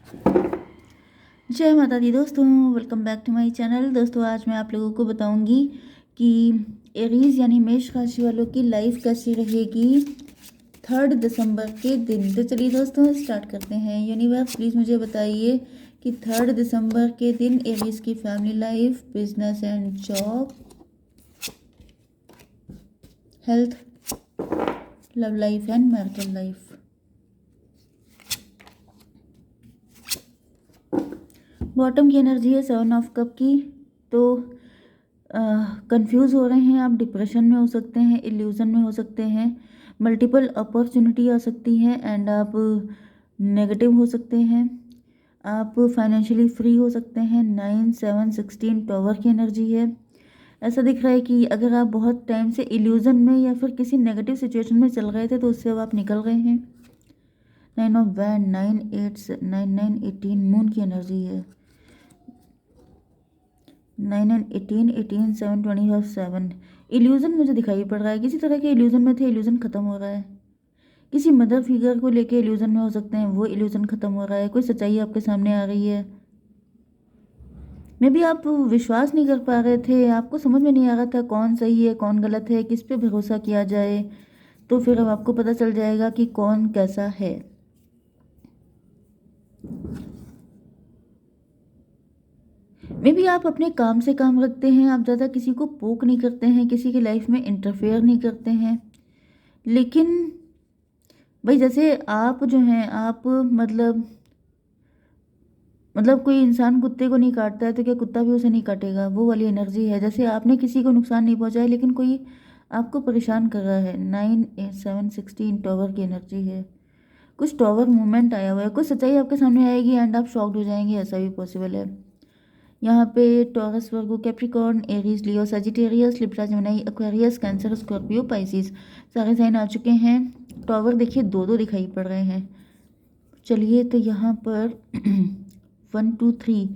जय माता दी दोस्तों, welcome back to my channel. दोस्तों आज मैं आप लोगों को बताऊंगी कि एरीज यानी मेष राशि वालों की लाइफ कैसी रहेगी 3 दिसंबर के दिन। तो चलिए दोस्तों स्टार्ट करते हैं। यूनिवर्स प्लीज़ मुझे बताइए कि 3 दिसंबर के दिन एरीज की family life, business and job, health, love life and marital life. Bottom की एनर्जी है 7 ऑफ कप की। तो कंफ्यूज हो रहे हैं आप, डिप्रेशन में हो सकते हैं, इल्यूजन में हो सकते हैं, मल्टीपल अपॉर्चुनिटी आ सकती है एंड आप नेगेटिव हो सकते हैं। आप फाइनेंशियली फ्री हो सकते हैं। 9, 7, 16 टॉवर की एनर्जी है। ऐसा दिख रहा है कि अगर आप बहुत टाइम से इल्यूजन में या फिर किसी नेगेटिव सिचुएशन में चल रहे थे तो उससे अब आप निकल गए हैं। 9 ऑफ वैंड, 9, 8, 9, 9, 18 मून की एनर्जी है। 9 एंड 18, 18, 7, 27 इल्यूजन मुझे दिखाई पड़ रहा है। किसी तरह के इल्यूजन में थे, इल्यूजन खत्म हो रहा है। किसी मदर फिगर को लेके इल्यूजन में हो सकते हैं, वो इल्यूजन खत्म हो रहा है। कोई सच्चाई आपके सामने आ रही है। मे भी आप विश्वास नहीं कर पा रहे थे, आपको समझ में नहीं आ रहा था कौन सही है कौन गलत है, किस पे भरोसा किया जाए। तो फिर अब आपको पता चल जाएगा कि कौन कैसा है। मे भी आप अपने काम से काम रखते हैं, आप ज़्यादा किसी को पोक नहीं करते हैं, किसी की लाइफ में इंटरफेयर नहीं करते हैं। लेकिन भाई जैसे आप जो हैं आप मतलब कोई इंसान कुत्ते को नहीं काटता है तो क्या कुत्ता भी उसे नहीं काटेगा, वो वाली एनर्जी है। जैसे आपने किसी को नुकसान नहीं पहुंचाया लेकिन कोई आपको परेशान कर रहा है। 9, 8, 7, 16 टॉवर की एनर्जी है। कुछ टॉवर मूवमेंट आया हुआ है, कुछ सच्चाई आपके सामने आएगी एंड आप शॉक्ड हो जाएंगे, ऐसा भी पॉसिबल है। यहाँ पे Taurus, Virgo, Capricorn, Aries, Leo, Sagittarius, Libra, Gemini, Aquarius, Cancer, Scorpio, Pisces सारे साइन आ चुके हैं। टॉवर देखिए दो दो दिखाई पड़ रहे हैं। चलिए तो यहाँ पर 1, 2, 3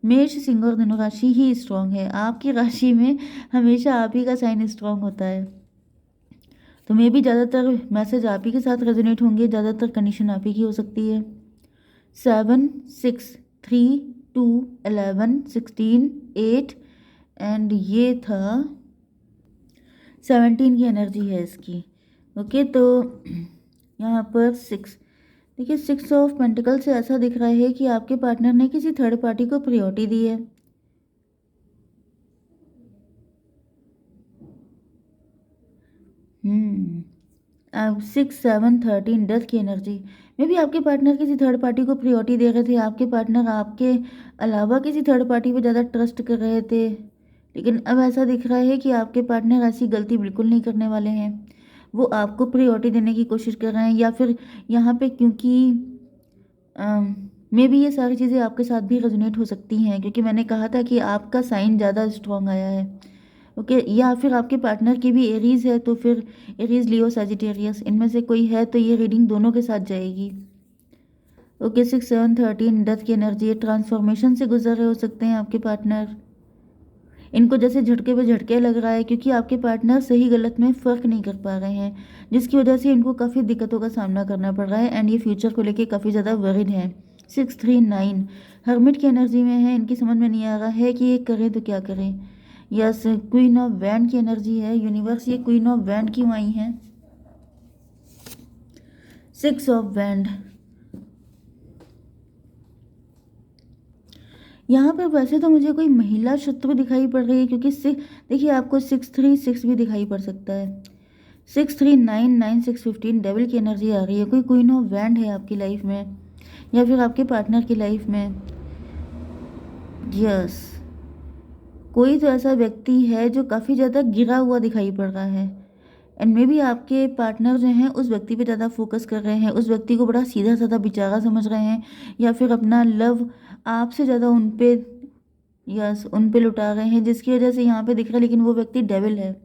मेष, सिंह और धनु राशि ही स्ट्रांग है। आपकी राशि में हमेशा आप ही का साइन स्ट्रांग होता है। तो मे भी ज़्यादातर मैसेज आप ही के साथ रेजोनेट होंगे, ज़्यादातर कंडीशन आप ही की हो सकती है। 7, 6, 3, 2, 11, 16, 8 एंड ये था 17 की एनर्जी है इसकी। ओके तो यहाँ पर 6 देखिए, 6 ऑफ पेंटिकल से ऐसा दिख रहा है कि आपके पार्टनर ने किसी थर्ड पार्टी को प्रायोरिटी दी है। अब 6, 7, 13 डेथ की एनर्जी में भी आपके पार्टनर किसी थर्ड पार्टी को प्रायोरिटी दे रहे थे। आपके पार्टनर आपके अलावा किसी थर्ड पार्टी पे ज़्यादा ट्रस्ट कर रहे थे। लेकिन अब ऐसा दिख रहा है कि आपके पार्टनर ऐसी गलती बिल्कुल नहीं करने वाले हैं। वो आपको प्रायोरिटी देने की कोशिश कर रहे हैं, या फिर यहाँ पे क्योंकि मे भी ये सारी चीज़ें आपके साथ भी रेजोनेट हो सकती हैं, क्योंकि मैंने कहा था कि आपका साइन ज़्यादा स्ट्रॉन्ग आया है। ओके, या फिर आपके पार्टनर की भी एरीज है, तो फिर एरीज, लियो, सजिटेरियस इनमें से कोई है तो ये रीडिंग दोनों के साथ जाएगी। ओके 6, 7, 13 डेथ की एनर्जी, ट्रांसफॉर्मेशन से गुजर रहे हो सकते हैं आपके पार्टनर। इनको जैसे झटके पे झटके लग रहा है, क्योंकि आपके पार्टनर सही गलत में फ़र्क नहीं कर पा रहे हैं, जिसकी वजह से इनको काफ़ी दिक्कतों का सामना करना पड़ रहा है एंड ये फ्यूचर को लेके काफ़ी ज़्यादा वरीड है। 6, 3, 9 हर्मिट की एनर्जी में है। इनकी समझ में नहीं आ रहा है कि ये करें तो क्या करें। यस, क्वीन ऑफ वैंड की एनर्जी है। यूनिवर्स ये क्वीन ऑफ वैंड क्यों आई है। 6 ऑफ वैंड, यहाँ पर वैसे तो मुझे कोई महिला शत्रु दिखाई पड़ रही है, क्योंकि देखिए आपको 6, 3, 6 भी दिखाई पड़ सकता है। 6, 3, 9, 9, 6, 15 डेविल की एनर्जी आ रही है। कोई क्वीन ऑफ वैंड है आपकी लाइफ में या फिर आपके पार्टनर की लाइफ में। यस, कोई तो ऐसा व्यक्ति है जो काफ़ी ज़्यादा गिरा हुआ दिखाई पड़ रहा है एंड मे भी आपके पार्टनर जो हैं उस व्यक्ति पे ज़्यादा फोकस कर रहे हैं, उस व्यक्ति को बड़ा सीधा साधा बेचारा समझ रहे हैं, या फिर अपना लव आपसे ज़्यादा उन पे, यस, उन पे लुटा रहे हैं, जिसकी वजह से यहाँ पे दिख रहा है। लेकिन वो व्यक्ति डेविल है।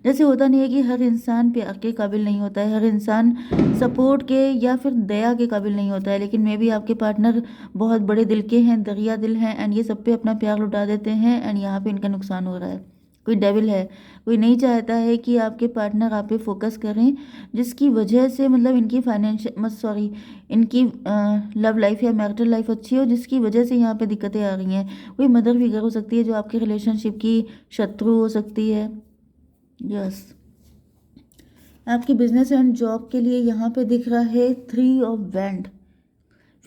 जैसे होता नहीं है कि हर इंसान प्यार के काबिल नहीं होता है, हर इंसान सपोर्ट के या फिर दया के काबिल नहीं होता है, लेकिन मे भी आपके पार्टनर बहुत बड़े दिल के हैं, दरिया दिल हैं एंड ये सब पे अपना प्यार लुटा देते हैं एंड यहाँ पे इनका नुकसान हो रहा है। कोई डेविल है, कोई नहीं चाहता है कि आपके पार्टनर आप पे फोकस करें, जिसकी वजह से मतलब इनकी फाइनेंशियल सॉरी इनकी लव लाइफ या मैरिटल लाइफ अच्छी हो, जिसकी वजह से यहाँ पे दिक्कतें आ रही हैं। कोई मदर फिगर हो सकती है जो आपके रिलेशनशिप की शत्रु हो सकती है। यस, आपकी बिजनेस एंड जॉब के लिए यहाँ पे दिख रहा है 3 ऑफ वैंड।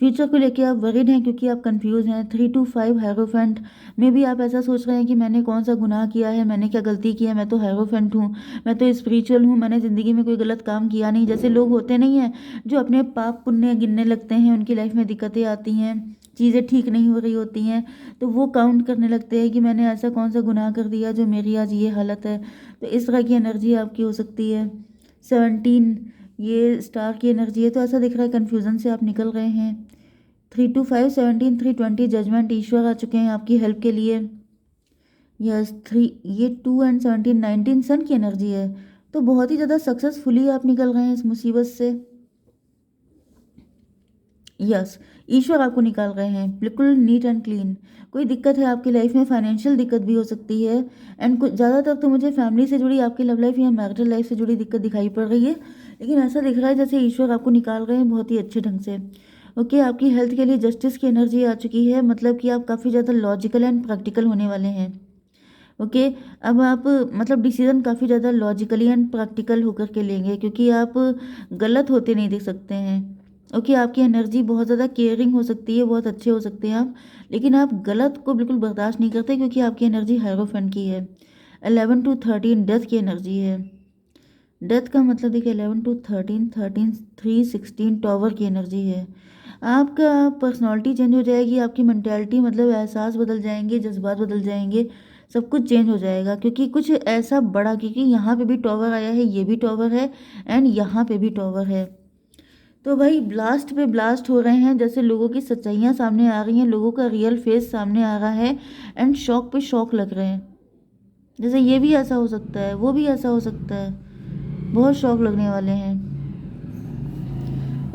फ्यूचर को लेके आप वरीड हैं क्योंकि आप कंफ्यूज हैं। 3 to 5 हेरोफेंट में भी आप ऐसा सोच रहे हैं कि मैंने कौन सा गुनाह किया है, मैंने क्या गलती की है, मैं तो हेरोफेंट हूँ, मैं तो स्पिरिचुअल हूँ, मैंने ज़िंदगी में कोई गलत काम किया नहीं। जैसे लोग होते नहीं हैं जो अपने पाप पुण्य गिनने लगते हैं, उनकी लाइफ में दिक्कतें आती हैं, चीज़ें ठीक नहीं हो रही होती हैं, तो वो काउंट करने लगते हैं कि मैंने ऐसा कौन सा गुनाह कर दिया जो मेरी आज ये हालत है। तो इस तरह की एनर्जी आपकी हो सकती है। 17 ये स्टार की एनर्जी है, तो ऐसा दिख रहा है कन्फ्यूज़न से आप निकल रहे हैं। 3 to 5 17 320 जजमेंट ईश्वर आ चुके हैं आपकी हेल्प के लिए। यस 3 ये 2 and 17 19 सन की एनर्जी है, तो बहुत ही ज़्यादा सक्सेसफुली आप निकल रहे हैं इस मुसीबत से। यस, ईश्वर आपको निकाल रहे हैं बिल्कुल नीट एंड क्लीन। कोई दिक्कत है आपकी लाइफ में, फाइनेंशियल दिक्कत भी हो सकती है, एंड कुछ ज़्यादातर तो मुझे फैमिली से जुड़ी आपकी लव लाइफ या मैरिटल लाइफ से जुड़ी दिक्कत दिखाई पड़ रही है, लेकिन ऐसा दिख रहा है जैसे ईश्वर आपको निकाल रहे हैं बहुत ही अच्छे ढंग से। ओके, आपकी हेल्थ के लिए जस्टिस की एनर्जी आ चुकी है, मतलब कि आप काफ़ी ज़्यादा लॉजिकल एंड प्रैक्टिकल होने वाले हैं। ओके, अब आप मतलब डिसीजन काफ़ी ज़्यादा लॉजिकली एंड प्रैक्टिकल होकर के लेंगे, क्योंकि आप गलत होते नहीं देख सकते हैं। ओके, आपकी एनर्जी बहुत ज़्यादा केयरिंग हो सकती है, बहुत अच्छे हो सकते हैं आप, लेकिन आप गलत को बिल्कुल बर्दाश्त नहीं करते क्योंकि आपकी एनर्जी हायरोफेंट की है। 11 to 13 डेथ की एनर्जी है। डेथ का मतलब देखिए 11 to 13 13 3 16 टॉवर की एनर्जी है। आपका पर्सनालिटी चेंज हो जाएगी, आपकी मेंटालिटी मतलब एहसास बदल जाएंगे, जज्बात बदल जाएंगे, सब कुछ चेंज हो जाएगा, क्योंकि कुछ ऐसा बड़ा, क्योंकि यहाँ पे भी टॉवर आया है, ये भी टॉवर है, एंड यहाँ पे भी टॉवर है। तो भाई ब्लास्ट पे ब्लास्ट हो रहे हैं, जैसे लोगों की सच्चाइयाँ सामने आ रही हैं, लोगों का रियल फेस सामने आ रहा है, एंड शॉक पे शॉक लग रहे हैं। जैसे ये भी ऐसा हो सकता है, वो भी ऐसा हो सकता है, बहुत शौक लगने वाले हैं।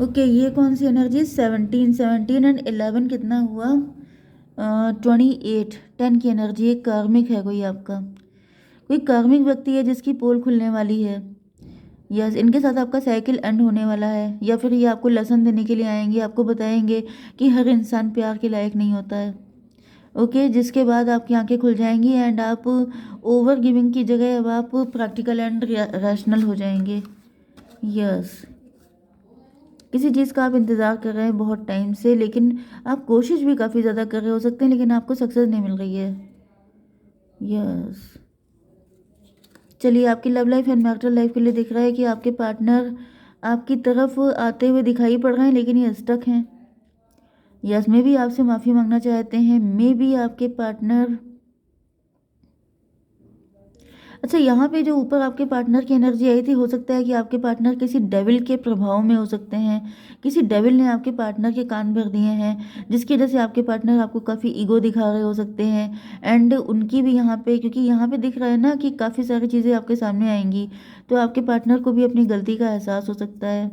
ओके, ये कौन सी एनर्जी? 17 एंड 11 कितना हुआ? 28 10 की एनर्जी। एक कार्मिक है कोई आपका, कोई कार्मिक व्यक्ति है जिसकी पोल खुलने वाली है। यस, इनके साथ आपका साइकिल एंड होने वाला है, या फिर ये आपको लेसन देने के लिए आएंगे, आपको बताएंगे कि हर इंसान प्यार के लायक नहीं होता है। ओके, जिसके बाद आपकी आंखें खुल जाएंगी एंड आप ओवर गिविंग की जगह अब आप प्रैक्टिकल एंड रैशनल हो जाएंगे। यस, किसी चीज़ का आप इंतज़ार कर रहे हैं बहुत टाइम से, लेकिन आप कोशिश भी काफ़ी ज़्यादा कर रहे हो सकते हैं, लेकिन आपको सक्सेस नहीं मिल रही है। यस, चलिए, आपकी love life and marital life के लिए दिख रहा है कि आपके पार्टनर आपकी तरफ आते हुए दिखाई पड़ रहे हैं, लेकिन ये स्टक हैं। यस, मे भी आपसे माफ़ी मांगना चाहते हैं, मे भी आपके पार्टनर। अच्छा, यहाँ पे जो ऊपर आपके पार्टनर की एनर्जी आई थी, हो सकता है कि आपके पार्टनर किसी डेविल के प्रभाव में हो सकते हैं, किसी डेविल ने आपके पार्टनर के कान भर दिए हैं, जिसकी वजह से आपके पार्टनर आपको काफ़ी ईगो दिखा रहे हो सकते हैं, एंड उनकी भी यहाँ पे, क्योंकि यहाँ पे दिख रहा है ना कि काफ़ी सारी चीज़ें आपके सामने आएंगी, तो आपके पार्टनर को भी अपनी गलती का एहसास हो सकता है।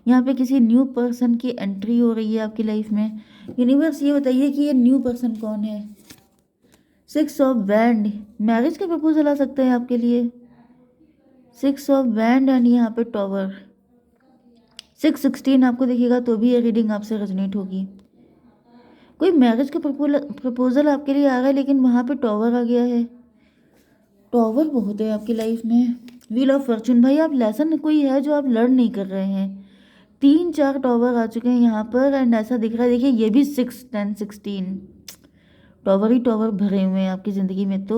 यहाँ पे किसी न्यू पर्सन की एंट्री हो रही है आपकी लाइफ में। यूनिवर्स ये बताइए कि ये न्यू पर्सन कौन है? 6 ऑफ वैंड, मैरिज का प्रपोजल आ सकता है आपके लिए। 6 ऑफ वैंड एंड यहाँ पे टॉवर। 616 आपको दिखेगा तो भी ये रीडिंग आपसे रेजोनेट होगी। कोई मैरिज का प्रपोजल आपके लिए आ रहा है, लेकिन वहाँ पे टॉवर आ गया है। टॉवर बहुत है आपकी लाइफ में। व्हील ऑफ फॉर्चून, भाई आप लेसन कोई है जो आप लर्न नहीं कर रहे हैं। 3 4 टॉवर आ चुके हैं यहाँ पर, एंड ऐसा दिख रहा है, देखिए ये भी 6 10 16 टॉवर ही टॉवर भरे हुए हैं आपकी ज़िंदगी में। तो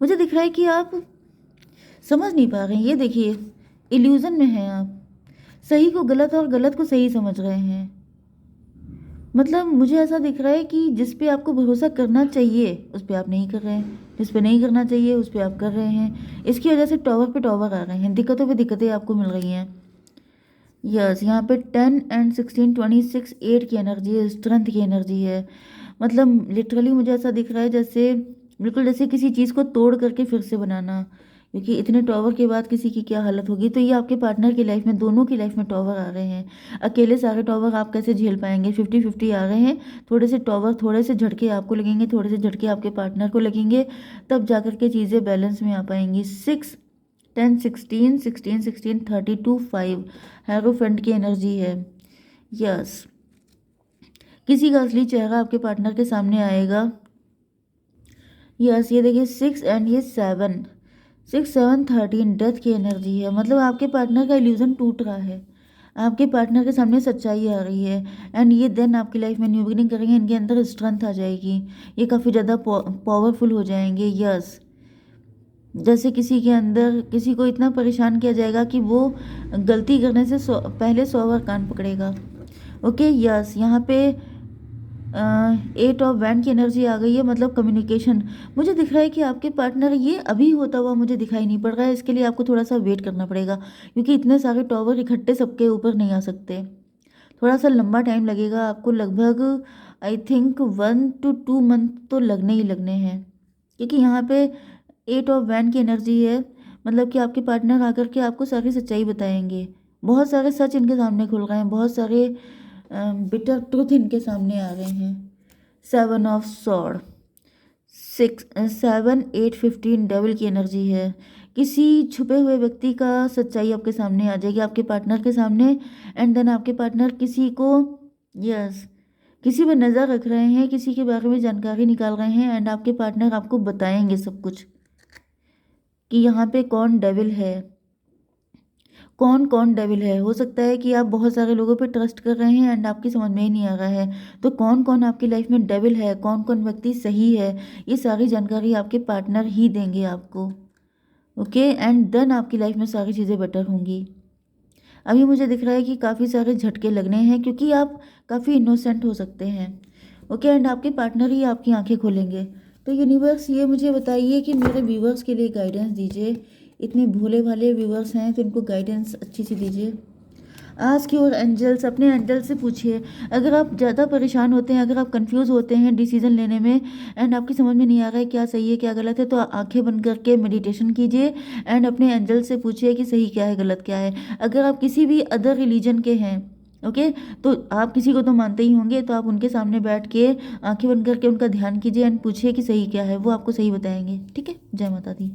मुझे दिख रहा है कि आप समझ नहीं पा रहे हैं, ये देखिए इल्यूज़न में हैं आप, सही को गलत और गलत को सही समझ रहे हैं। मतलब मुझे ऐसा दिख रहा है कि जिस पे आपको भरोसा करना चाहिए उस पे आप नहीं कर रहे हैं, जिस पे नहीं करना चाहिए उस पे आप कर रहे हैं, इसकी वजह से टॉवर पे टॉवर आ रहे हैं, दिक्कतों पे दिक्कतें आपको मिल रही हैं। यस, यहाँ पे 10 एंड 16 26 8 की एनर्जी है, स्ट्रेंथ की एनर्जी है। मतलब लिटरली मुझे ऐसा दिख रहा है जैसे, बिल्कुल जैसे किसी चीज़ को तोड़ करके फिर से बनाना, क्योंकि इतने टॉवर के बाद किसी की क्या हालत होगी। तो ये आपके पार्टनर की लाइफ में, दोनों की लाइफ में टॉवर आ रहे हैं। अकेले सारे टॉवर आप कैसे झेल पाएंगे, 50-50 आ रहे हैं। थोड़े से टॉवर, थोड़े से झटके आपको लगेंगे, थोड़े से झटके आपके पार्टनर को लगेंगे, तब जाकर के चीज़ें बैलेंस में आ पाएंगी। 6, 10, 16, 16, 16, 32, 5 हेरोफेंट की एनर्जी है। यस, किसी का असली चेहरा आपके पार्टनर के सामने आएगा। यस, ये देखिए 6 एंड ये 7, 6, 7, 13 डेथ की एनर्जी है। मतलब आपके पार्टनर का इल्यूजन टूट रहा है, आपके पार्टनर के सामने सच्चाई आ रही है। एंड ये देन आपकी लाइफ में न्यू बिगिनिंग करेंगे, इनके अंदर स्ट्रेंथ आ जाएगी, ये काफ़ी ज़्यादा पावरफुल हो जाएंगे। यस, जैसे किसी के अंदर, किसी को इतना परेशान किया जाएगा कि वो गलती करने से पहले 100 बार कान पकड़ेगा। ओके, यस, यहाँ पे 8 ऑफ वैंड की एनर्जी आ गई है, मतलब कम्युनिकेशन। मुझे दिख रहा है कि आपके पार्टनर, ये अभी होता हुआ मुझे दिखाई नहीं पड़ रहा है, इसके लिए आपको थोड़ा सा वेट करना पड़ेगा, क्योंकि इतने सारे टॉवर इकट्ठे सबके ऊपर नहीं आ सकते। थोड़ा सा लंबा टाइम लगेगा आपको, लगभग आई थिंक 1 to 2 मंथ तो लगने ही लगने हैं, क्योंकि यहाँ पे 8 ऑफ वैंड की एनर्जी है। मतलब कि आपके पार्टनर आकर के आपको सारी सच्चाई बताएंगे, बहुत सारे सच इनके सामने खुल रहे हैं, बहुत सारे बिटर ट्रुथ इनके सामने आ रहे हैं। 7 ऑफ सॉर्ड, 6, 7, 8, 15 डेविल की एनर्जी है। किसी छुपे हुए व्यक्ति का सच्चाई आपके सामने आ जाएगी, आपके पार्टनर के सामने। एंड देन आपके पार्टनर किसी को, यस, किसी पर नज़र रख रहे हैं, किसी के बारे में जानकारी निकाल रहे हैं। एंड आपके पार्टनर आपको बताएंगे सब कुछ, कि यहाँ पे कौन डेविल है, कौन कौन डेविल है। हो सकता है कि आप बहुत सारे लोगों पे ट्रस्ट कर रहे हैं एंड आपकी समझ में ही नहीं आ रहा है, तो कौन कौन आपकी लाइफ में डेविल है, कौन कौन व्यक्ति सही है, ये सारी जानकारी आपके पार्टनर ही देंगे आपको। ओके, एंड देन आपकी लाइफ में सारी चीज़ें बेटर होंगी। अभी मुझे दिख रहा है कि काफ़ी सारे झटके लगने हैं, क्योंकि आप काफ़ी इनोसेंट हो सकते हैं। ओके, एंड आपके पार्टनर ही आपकी आंखें खोलेंगे। तो यूनिवर्स, ये मुझे बताइए कि मेरे व्यूवर्स के लिए गाइडेंस दीजिए। इतने भोले भाले व्यूवर्स हैं, तो इनको गाइडेंस अच्छी सी दीजिए। आस्क योर एंजल्स, अपने एंजल से पूछिए। अगर आप ज़्यादा परेशान होते हैं, अगर आप कंफ्यूज होते हैं डिसीजन लेने में, एंड आपकी समझ में नहीं आ रहा है क्या सही है क्या गलत है, तो आंखें बंद करके मेडिटेशन कीजिए एंड अपने एंजल से पूछिए कि सही क्या है गलत क्या है। अगर आप किसी भी अदर रिलीजन के हैं, ओके, तो आप किसी को तो मानते ही होंगे, तो आप उनके सामने बैठ के आंखें बंद करके उनका ध्यान कीजिए एंड पूछिए कि सही क्या है, वो आपको सही बताएंगे। ठीक है, जय माता दी।